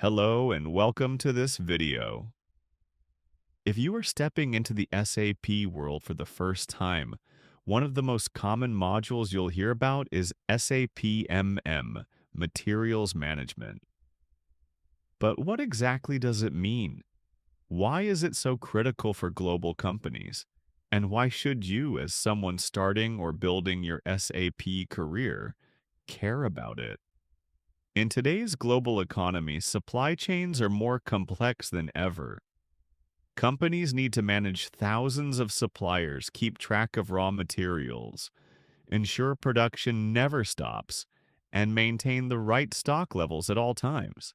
Hello and welcome to this video. If you are stepping into the SAP world for the first time, one of the most common modules you'll hear about is SAP MM, Materials Management. But what exactly does it mean? Why is it so critical for global companies? And why should you, as someone starting or building your SAP career, care about it? In today's global economy, supply chains are more complex than ever. Companies need to manage thousands of suppliers, keep track of raw materials, ensure production never stops, and maintain the right stock levels at all times.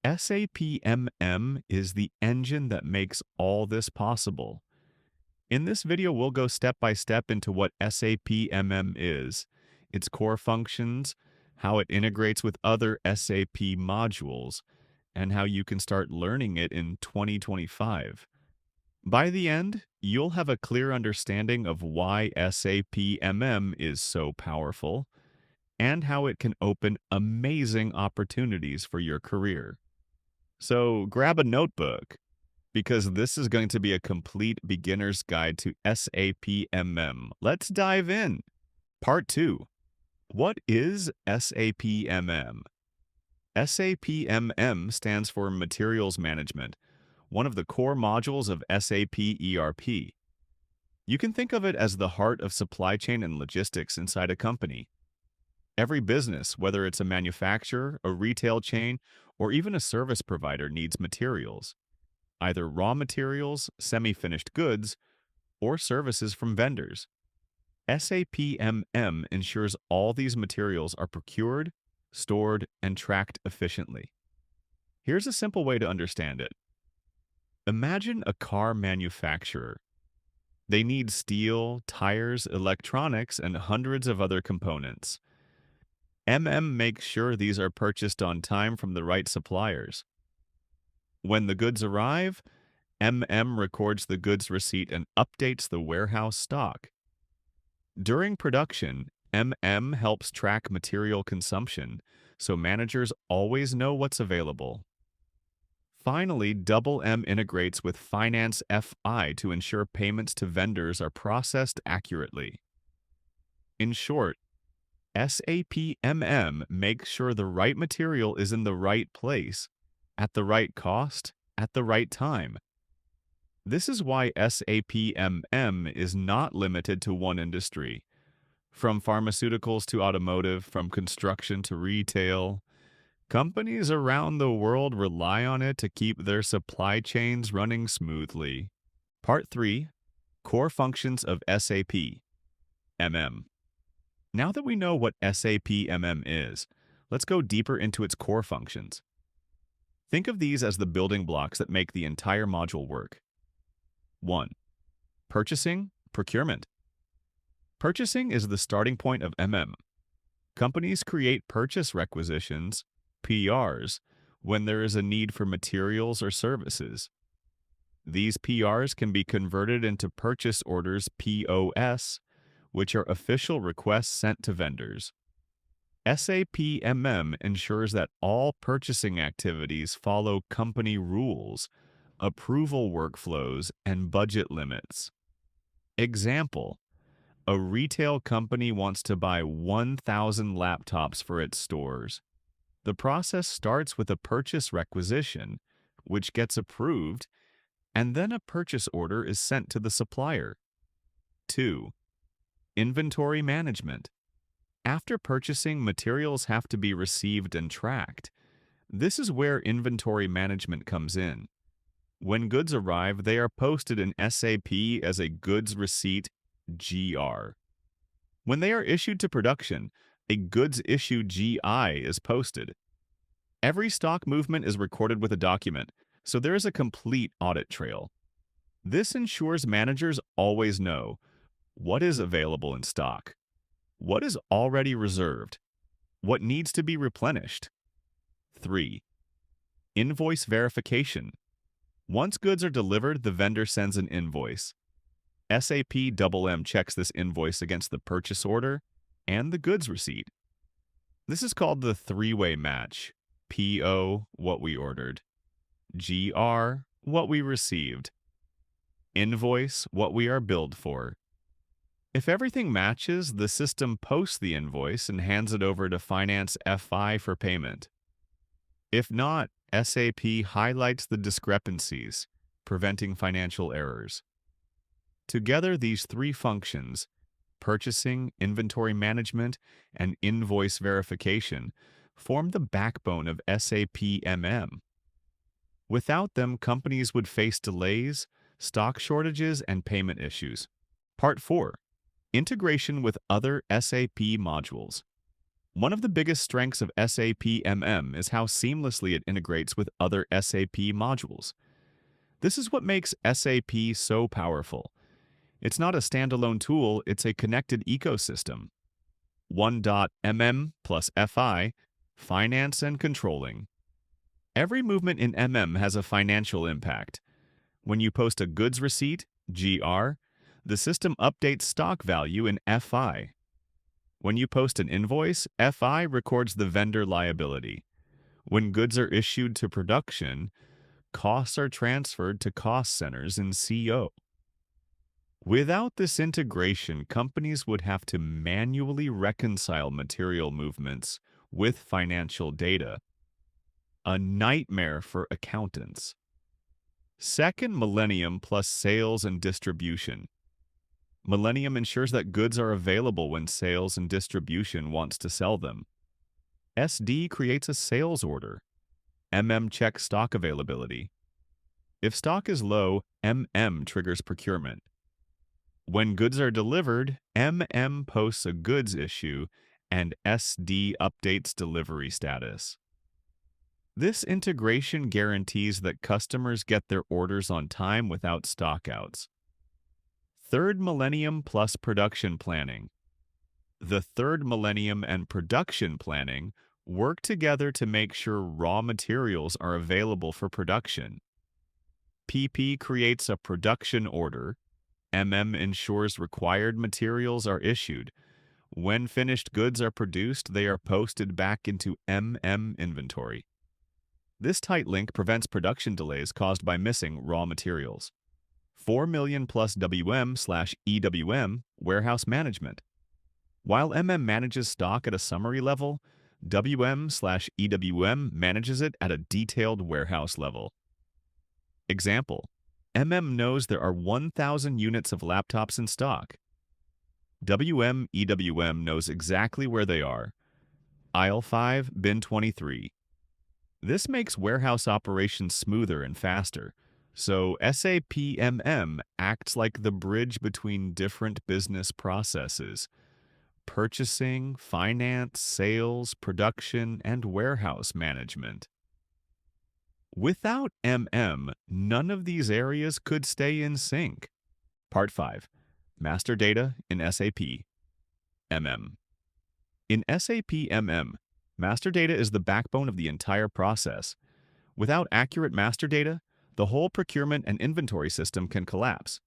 SAP MM is the engine that makes all this possible. In this video, we'll go step by step into what SAP MM is, its core functions, how it integrates with other SAP modules, and how you can start learning it in 2025. By the end, you'll have a clear understanding of why SAP MM is so powerful and how it can open amazing opportunities for your career. So grab a notebook, because this is going to be a complete beginner's guide to SAP MM. Let's dive in. Part 2. What is SAP MM? SAP MM stands for Materials Management, one of the core modules of SAP ERP. You can think of it as the heart of supply chain and logistics inside a company. Every business, whether it's a manufacturer, a retail chain, or even a service provider, needs materials, either raw materials, semi-finished goods, or services from vendors. SAP MM ensures all these materials are procured, stored, and tracked efficiently. Here's a simple way to understand it. Imagine a car manufacturer. They need steel, tires, electronics, and hundreds of other components. MM makes sure these are purchased on time from the right suppliers. When the goods arrive, MM records the goods receipt and updates the warehouse stock. During production, MM helps track material consumption, so managers always know what's available. Finally, Double M integrates with Finance FI to ensure payments to vendors are processed accurately. In short, SAP MM makes sure the right material is in the right place, at the right cost, at the right time. This is why SAP MM is not limited to one industry. From pharmaceuticals to automotive, from construction to retail, companies around the world rely on it to keep their supply chains running smoothly. Part 3. Core Functions of SAP MM. Now that we know what SAP MM is, let's go deeper into its core functions. Think of these as the building blocks that make the entire module work. 1. Purchasing, procurement. Purchasing is the starting point of MM. Companies create purchase requisitions, PRs, when there is a need for materials or services. These PRs can be converted into purchase orders, POS, which are official requests sent to vendors. SAP MM ensures that all purchasing activities follow company rules, approval workflows, and budget limits. Example: a retail company wants to buy 1,000 laptops for its stores. The process starts with a purchase requisition, which gets approved, and then a purchase order is sent to the supplier. 2. Inventory management. After purchasing, materials have to be received and tracked. This is where inventory management comes in. When goods arrive, they are posted in SAP as a goods receipt GR. When they are issued to production, a goods issue GI is posted. Every stock movement is recorded with a document, so there is a complete audit trail. This ensures managers always know what is available in stock, what is already reserved, what needs to be replenished. 3. Invoice verification. Once goods are delivered, the vendor sends an invoice. SAP MM checks this invoice against the purchase order and the goods receipt. This is called the three-way match, PO, what we ordered. GR, what we received. Invoice, what we are billed for. If everything matches, the system posts the invoice and hands it over to Finance FI for payment. If not, SAP highlights the discrepancies, preventing financial errors. Together, these three functions, purchasing, inventory management, and invoice verification, form the backbone of SAP MM. Without them, companies would face delays, stock shortages, and payment issues. Part 4. Integration with other SAP modules. One of the biggest strengths of SAP MM is how seamlessly it integrates with other SAP modules. This is what makes SAP so powerful. It's not a standalone tool, it's a connected ecosystem. 1.MM plus FI, finance and controlling. Every movement in MM has a financial impact. When you post a goods receipt, GR, the system updates stock value in FI. When you post an invoice, FI records the vendor liability. When goods are issued to production, costs are transferred to cost centers in CO. Without this integration, companies would have to manually reconcile material movements with financial data. A nightmare for accountants. Second, Millennium plus sales and distribution. Millennium ensures that goods are available when sales and distribution wants to sell them. SD creates a sales order. MM checks stock availability. If stock is low, MM triggers procurement. When goods are delivered, MM posts a goods issue and SD updates delivery status. This integration guarantees that customers get their orders on time without stockouts. Third Millennium plus production planning. The third Millennium and production planning work together to make sure raw materials are available for production. PP creates a production order. MM ensures required materials are issued. When finished goods are produced, they are posted back into MM inventory. This tight link prevents production delays caused by missing raw materials. 4 million plus WM/EWM warehouse management. While MM manages stock at a summary level, WM/EWM manages it at a detailed warehouse level. Example: MM knows there are 1,000 units of laptops in stock. WM/EWM knows exactly where they are. Aisle 5, bin 23. This makes warehouse operations smoother and faster. So SAP MM acts like the bridge between different business processes: purchasing, finance, sales, production, and warehouse management. Without MM, none of these areas could stay in sync. Part 5. Master data in SAP MM. In SAP MM, master data is the backbone of the entire process. Without accurate master data, the whole procurement and inventory system can collapse.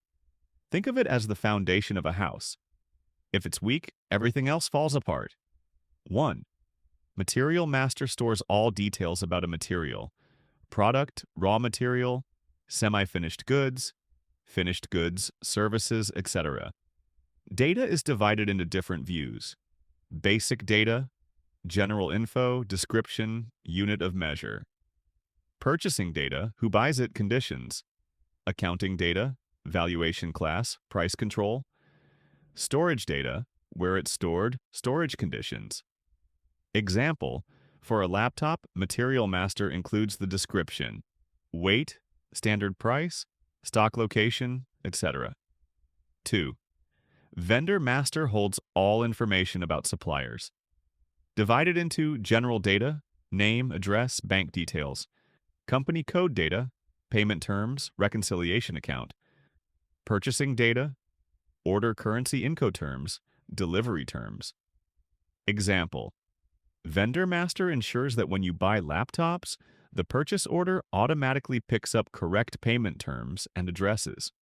Think of it as the foundation of a house. If it's weak, everything else falls apart. 1. Material master stores all details about a material: product, raw material, semi-finished goods, finished goods, services, etc. Data is divided into different views: basic data, general info, description, unit of measure. Purchasing data, who buys it, conditions. Accounting data, valuation class, price control. Storage data, where it's stored, storage conditions. Example: for a laptop, Material Master includes the description, weight, standard price, stock location, etc. 2. Vendor Master holds all information about suppliers. Divided into general data, name, address, bank details. Company code data, payment terms, reconciliation account. Purchasing data, order currency Incoterms, delivery terms. Example: Vendor Master ensures that when you buy laptops, the purchase order automatically picks up correct payment terms and addresses.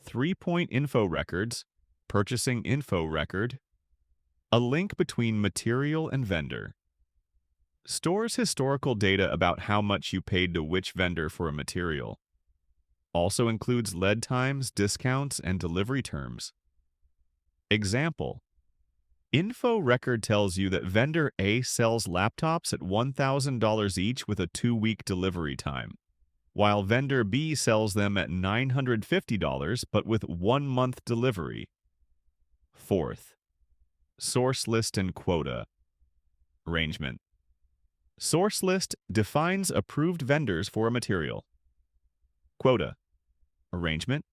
3-point info records, purchasing info record. A link between material and vendor. Stores historical data about how much you paid to which vendor for a material. Also includes lead times, discounts, and delivery terms. Example: info record tells you that vendor A sells laptops at $1,000 each with a 2-week delivery time, while vendor B sells them at $950 but with 1-month delivery. Fourth, source list and quota arrangement. Source list defines approved vendors for a material. Quota arrangement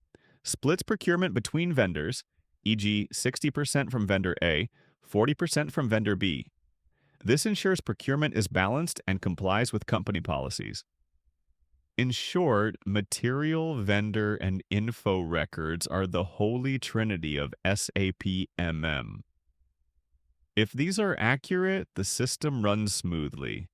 splits procurement between vendors, e.g., 60% from vendor A, 40% from vendor B. This ensures procurement is balanced and complies with company policies. In short, material, vendor, and info records are the holy trinity of SAP MM. If these are accurate, the system runs smoothly.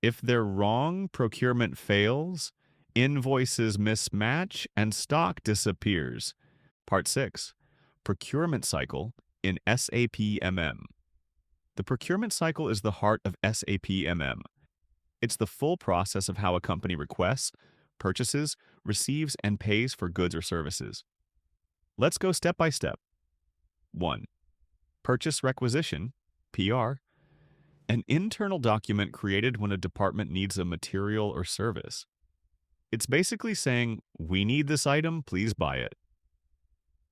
If they're wrong, procurement fails, invoices mismatch, and stock disappears. Part 6. Procurement Cycle in SAP MM. The procurement cycle is the heart of SAP MM. It's the full process of how a company requests, purchases, receives, and pays for goods or services. Let's go step by step. 1. Purchase requisition, PR. An internal document created when a department needs a material or service. It's basically saying, we need this item, please buy it.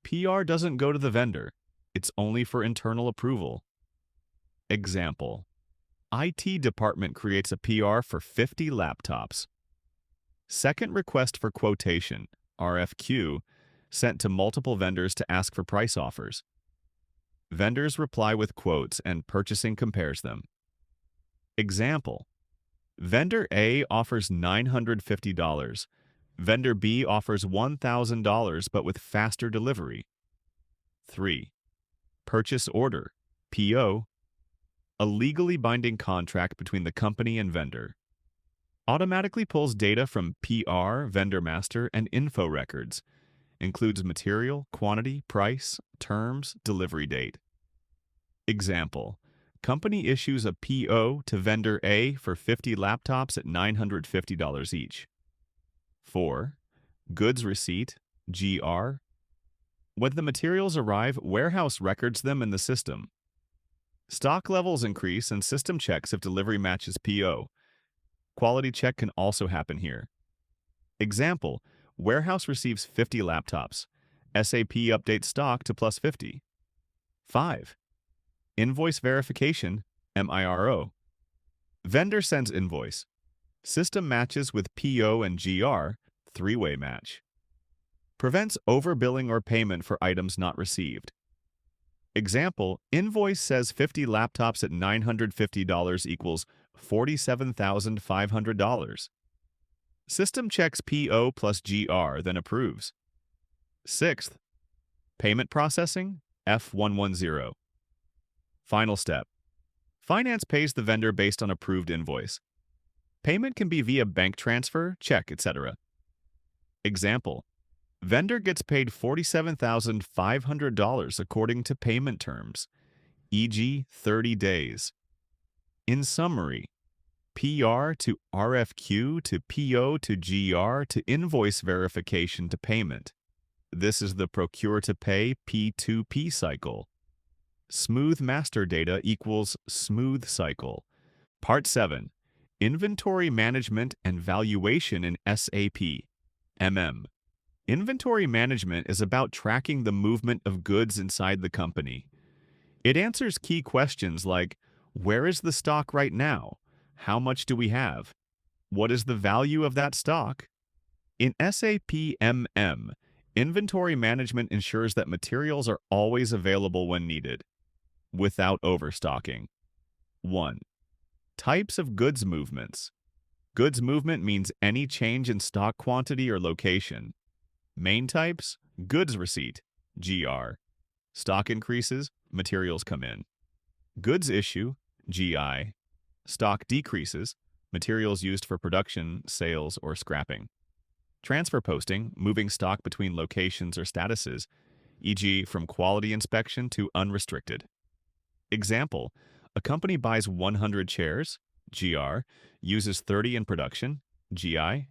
PR doesn't go to the vendor. It's only for internal approval. Example: IT department creates a PR for 50 laptops. Second request for quotation, RFQ, sent to multiple vendors to ask for price offers. Vendors reply with quotes and purchasing compares them. Example: vendor A offers $950. Vendor B offers $1,000 but with faster delivery. 3. Purchase order, PO. A legally binding contract between the company and vendor. Automatically pulls data from PR, vendor master, and info records. Includes material, quantity, price, terms, delivery date. Example: company issues a PO to vendor A for 50 laptops at $950 each. 4. Goods receipt, GR. When the materials arrive, warehouse records them in the system. Stock levels increase and system checks if delivery matches PO. Quality check can also happen here. Example: warehouse receives 50 laptops. SAP updates stock to plus 50. 5. Invoice verification, MIRO. Vendor sends invoice. System matches with PO and GR, 3-way match. Prevents overbilling or payment for items not received. Example: invoice says 50 laptops at $950 equals $47,500. System checks PO plus GR, then approves. 6th, payment processing, F110. Final step. Finance pays the vendor based on approved invoice. Payment can be via bank transfer, check, etc. Example: vendor gets paid $47,500 according to payment terms, e.g., 30 days. In summary, PR to RFQ to PO to GR to invoice verification to payment. This is the procure to pay P2P cycle. Smooth master data equals smooth cycle. Part 7. Inventory management and valuation in SAP MM. Inventory management is about tracking the movement of goods inside the company. It answers key questions like, where is the stock right now? How much do we have? What is the value of that stock? In SAP MM, inventory management ensures that materials are always available when needed, without overstocking. 1. Types of goods movements. Goods movement means any change in stock quantity or location. Main types: goods receipt, GR. Stock increases, materials come in. Goods issue, GI. Stock decreases, materials used for production, sales, or scrapping. Transfer posting, moving stock between locations or statuses, e.g. from quality inspection to unrestricted. Example: A company buys 100 chairs, GR, uses 30 in production, GI,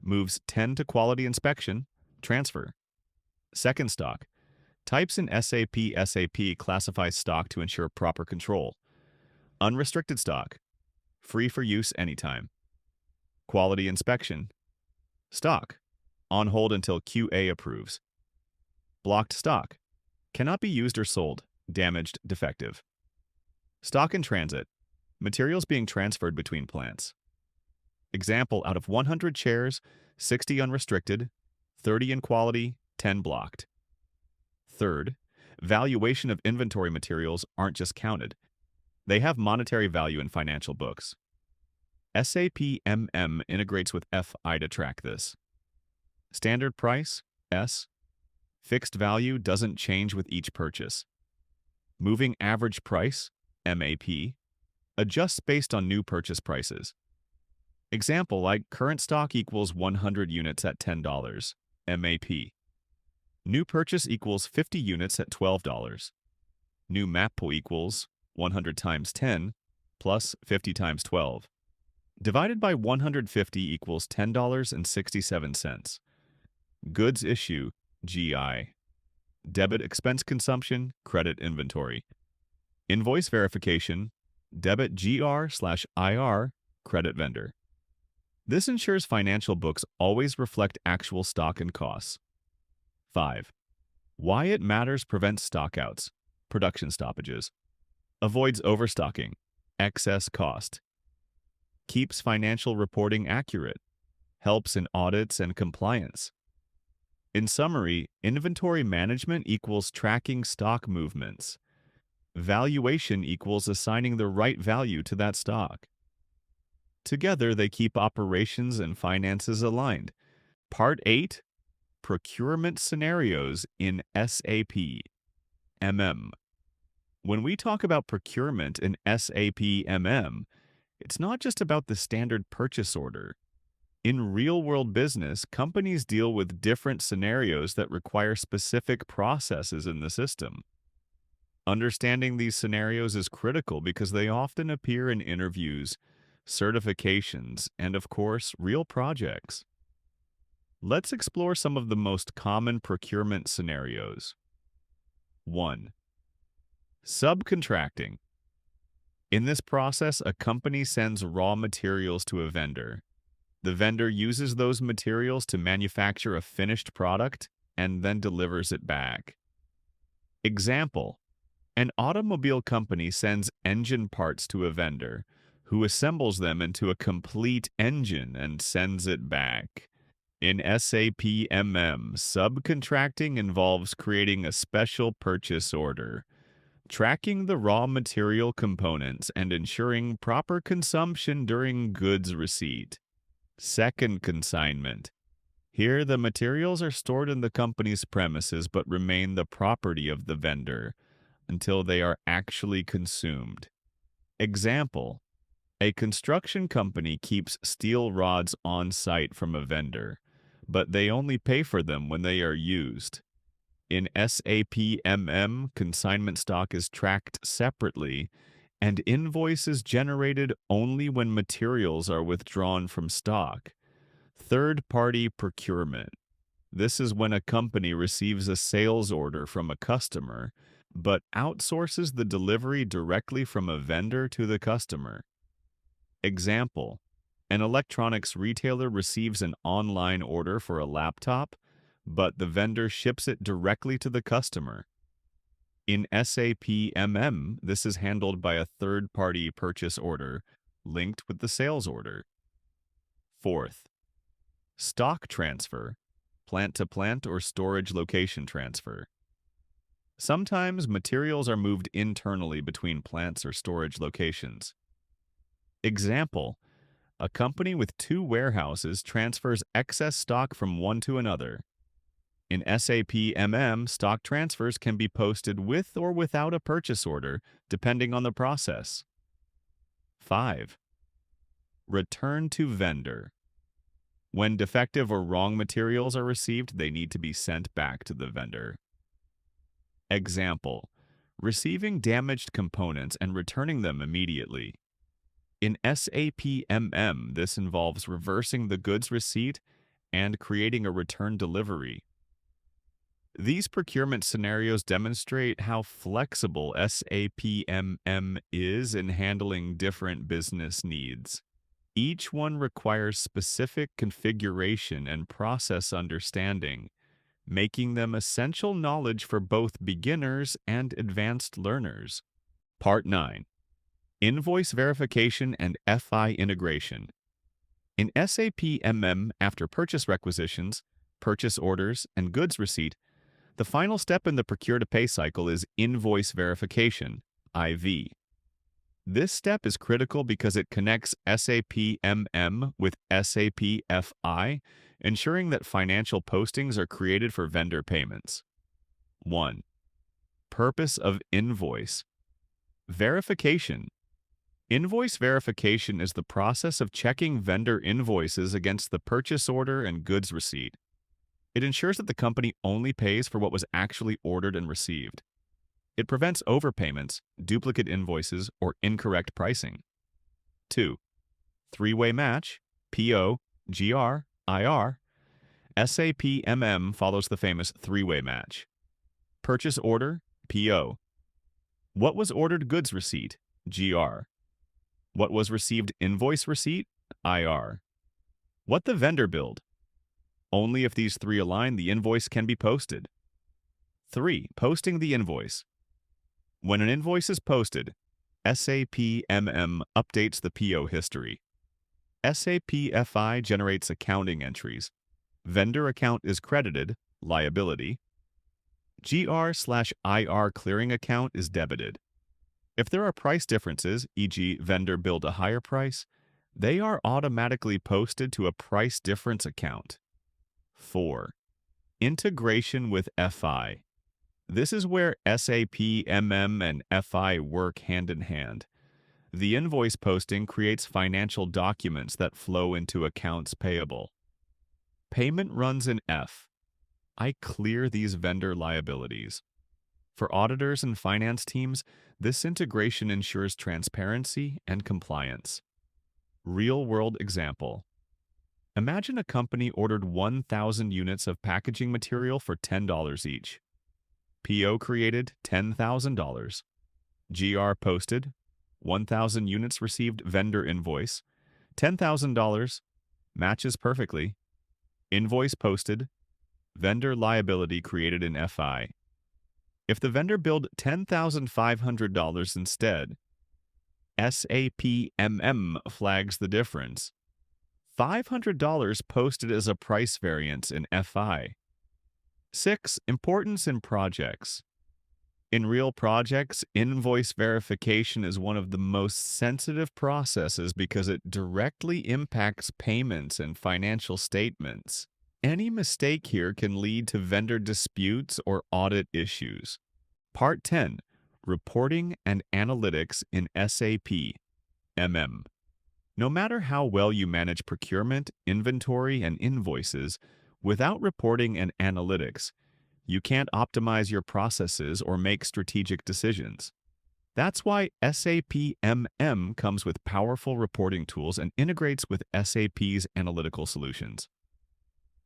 moves 10 to quality inspection, transfer. Second stock. Types in SAP classifies stock to ensure proper control. Unrestricted stock. Free for use anytime. Quality inspection. Stock. On hold until QA approves. Blocked stock. Cannot be used or sold. Damaged, defective. Stock in transit. Materials being transferred between plants. Example, out of 100 chairs, 60 unrestricted, 30 in quality, 10 blocked. Third, valuation of inventory materials aren't just counted. They have monetary value in financial books. SAP MM integrates with FI to track this. Standard price, S. Fixed value doesn't change with each purchase. Moving average price, MAP, adjusts based on new purchase prices. Example, like current stock equals 100 units at $10, MAP. New purchase equals 50 units at $12. New map pool equals 100 times 10 plus 50 times 12. Divided by 150 equals $10.67. Goods issue, GI. Debit expense consumption, credit inventory. Invoice verification, debit GR/IR, credit vendor. This ensures financial books always reflect actual stock and costs. 5. Why it matters prevents stockouts, production stoppages. Avoids overstocking, excess cost. Keeps financial reporting accurate. Helps in audits and compliance. In summary, inventory management equals tracking stock movements. Valuation equals assigning the right value to that stock. Together, they keep operations and finances aligned. Part 8, Procurement Scenarios in SAP MM. When we talk about procurement in SAP MM, it's not just about the standard purchase order. In real-world business, companies deal with different scenarios that require specific processes in the system. Understanding these scenarios is critical because they often appear in interviews, certifications, and of course, real projects. Let's explore some of the most common procurement scenarios. 1. Subcontracting. In this process, a company sends raw materials to a vendor. The vendor uses those materials to manufacture a finished product and then delivers it back. Example: an automobile company sends engine parts to a vendor, who assembles them into a complete engine and sends it back. In SAP MM, subcontracting involves creating a special purchase order, tracking the raw material components, and ensuring proper consumption during goods receipt. Second consignment. Here, the materials are stored in the company's premises but remain the property of the vendor until they are actually consumed. Example: a construction company keeps steel rods on site from a vendor, but they only pay for them when they are used. In SAP MM, consignment stock is tracked separately, and invoices generated only when materials are withdrawn from stock. Third-party procurement. This is when a company receives a sales order from a customer, but outsources the delivery directly from a vendor to the customer. Example: an electronics retailer receives an online order for a laptop, but the vendor ships it directly to the customer. In SAP MM, this is handled by a third-party purchase order linked with the sales order. Fourth, stock transfer, plant-to-plant or storage location transfer. Sometimes materials are moved internally between plants or storage locations. Example: a company with 2 warehouses transfers excess stock from one to another. In SAP MM, stock transfers can be posted with or without a purchase order, depending on the process. 5. Return to vendor. When defective or wrong materials are received, they need to be sent back to the vendor. Example: receiving damaged components and returning them immediately. In SAP MM, this involves reversing the goods receipt and creating a return delivery. These procurement scenarios demonstrate how flexible SAP MM is in handling different business needs. Each one requires specific configuration and process understanding, making them essential knowledge for both beginners and advanced learners. Part 9. Invoice Verification and FI Integration. In SAP MM, after purchase requisitions, purchase orders, and goods receipt, the final step in the procure-to-pay cycle is invoice verification, IV. This step is critical because it connects SAP MM with SAP FI, ensuring that financial postings are created for vendor payments. 1. Purpose of invoice verification. Invoice verification is the process of checking vendor invoices against the purchase order and goods receipt. It ensures that the company only pays for what was actually ordered and received. It prevents overpayments, duplicate invoices, or incorrect pricing. 2. Three-way match, PO GR IR. SAP MM follows the famous three-way match. Purchase order, PO. What was ordered goods receipt, GR. What was received invoice receipt, IR. What the vendor billed. Only if these three align, the invoice can be posted. 3. Posting the invoice. When an invoice is posted, SAP MM updates the PO history. SAP FI generates accounting entries. Vendor account is credited, liability. GR/IR clearing account is debited. If there are price differences, e.g. vendor billed a higher price, they are automatically posted to a price difference account. 4. Integration with FI. This is where SAP MM and FI work hand in hand. The invoice posting creates financial documents that flow into accounts payable. Payment runs in F. I clear these vendor liabilities. For auditors and finance teams, this integration ensures transparency and compliance. Real-world example. Imagine a company ordered 1,000 units of packaging material for $10 each. PO created $10,000. GR posted, 1,000 units received vendor invoice, $10,000, matches perfectly. Invoice posted, vendor liability created in FI. If the vendor billed $10,500 instead, SAP MM flags the difference. $500 posted as a price variance in FI. 6. Importance in projects. In real projects, invoice verification is one of the most sensitive processes because it directly impacts payments and financial statements. Any mistake here can lead to vendor disputes or audit issues. Part 10. Reporting and Analytics in SAP MM. No matter how well you manage procurement, inventory, and invoices, without reporting and analytics, you can't optimize your processes or make strategic decisions. That's why SAP MM comes with powerful reporting tools and integrates with SAP's analytical solutions.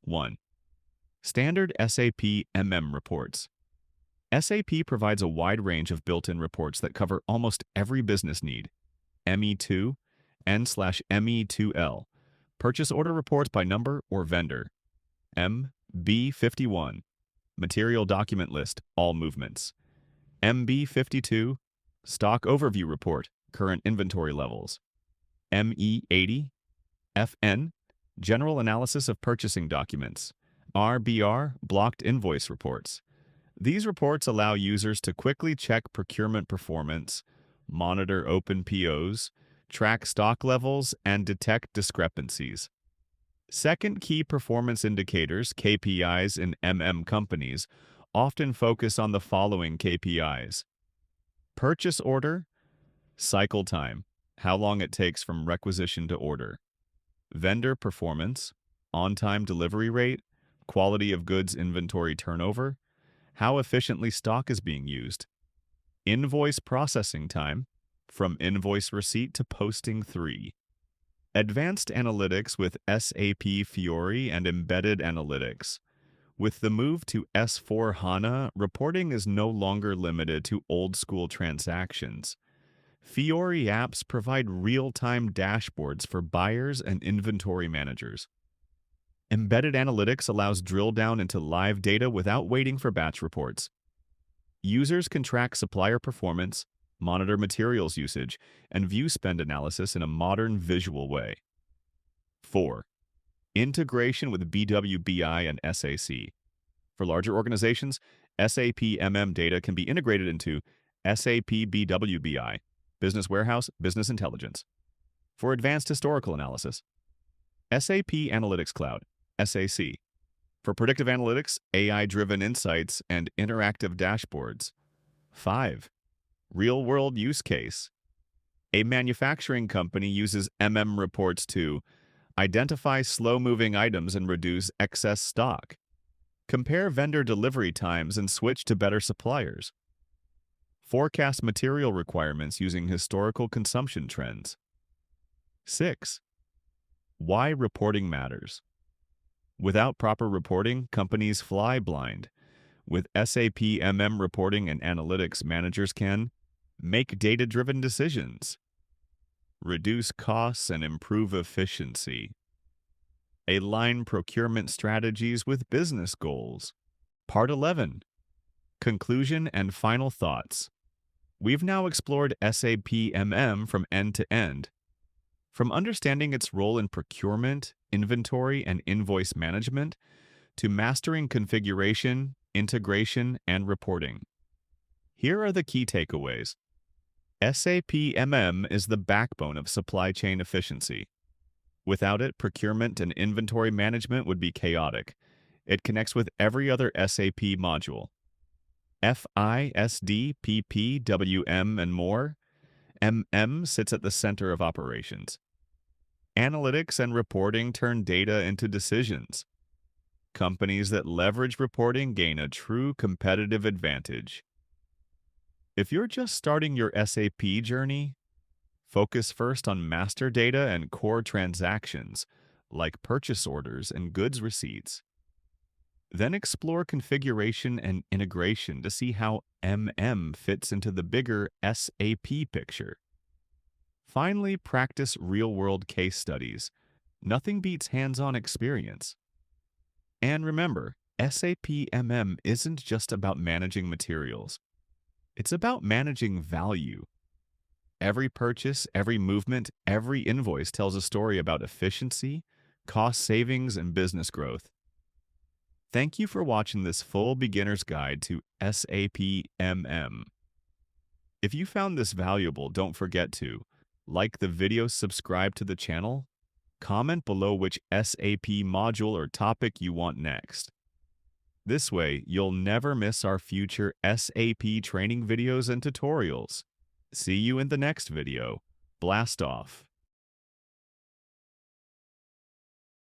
1. Standard SAP MM reports. SAP provides a wide range of built-in reports that cover almost every business need. ME2, N/ME2L, purchase order reports by number or vendor. MB51, material document list, all movements. MB52, stock overview report, current inventory levels. ME80, FN, general analysis of purchasing documents. RBR, blocked invoice reports. These reports allow users to quickly check procurement performance, monitor open POs, track stock levels, and detect discrepancies. Second key performance indicators, KPIs, in MM companies often focus on the following KPIs. Purchase order, cycle time, how long it takes from requisition to order. Vendor performance, on-time delivery rate, quality of goods inventory turnover, how efficiently stock is being used. Invoice processing time, from invoice receipt to posting 3. Advanced analytics with SAP Fiori and embedded analytics. With the move to S/4HANA, reporting is no longer limited to old-school transactions. Fiori apps provide real-time dashboards for buyers and inventory managers. Embedded analytics allows drill down into live data without waiting for batch reports. Users can track supplier performance, monitor materials usage, and view spend analysis in a modern visual way. 4. Integration with BWBI and SAC. For larger organizations, SAP MM data can be integrated into SAP BWBI, Business Warehouse Business Intelligence. For advanced historical analysis, SAP Analytics Cloud, SAC. For predictive analytics, AI-driven insights, and interactive dashboards. 5. Real-world use case. A manufacturing company uses MM reports to identify slow-moving items and reduce excess stock, compare vendor delivery times and switch to better suppliers, forecast material requirements using historical consumption trends. 6. Why reporting matters. Without proper reporting, companies fly blind. With SAP MM reporting and analytics, managers can make data-driven decisions, reduce costs, and improve efficiency, align procurement strategies with business goals. Part 11. Conclusion and final thoughts. We've now explored SAP MM from end to end. From understanding its role in procurement, inventory, and invoice management, to mastering configuration, integration, and reporting. Here are the key takeaways. SAP MM is the backbone of supply chain efficiency. Without it, procurement and inventory management would be chaotic. It connects with every other SAP module. FI, SD, PP, WM, and more. MM sits at the center of operations. Analytics and reporting turn data into decisions. Companies that leverage reporting gain a true competitive advantage. If you're just starting your SAP journey, focus first on master data and core transactions, like purchase orders and goods receipts. Then explore configuration and integration to see how MM fits into the bigger SAP picture. Finally, practice real-world case studies. Nothing beats hands-on experience. And remember, SAP MM isn't just about managing materials. It's about managing value. Every purchase, every movement, every invoice tells a story about efficiency, cost savings, and business growth. Thank you for watching this full beginner's guide to SAP MM. If you found this valuable, don't forget to like the video, subscribe to the channel, comment below which SAP module or topic you want next. This way, you'll never miss our future SAP training videos and tutorials. See you in the next video. Blast off!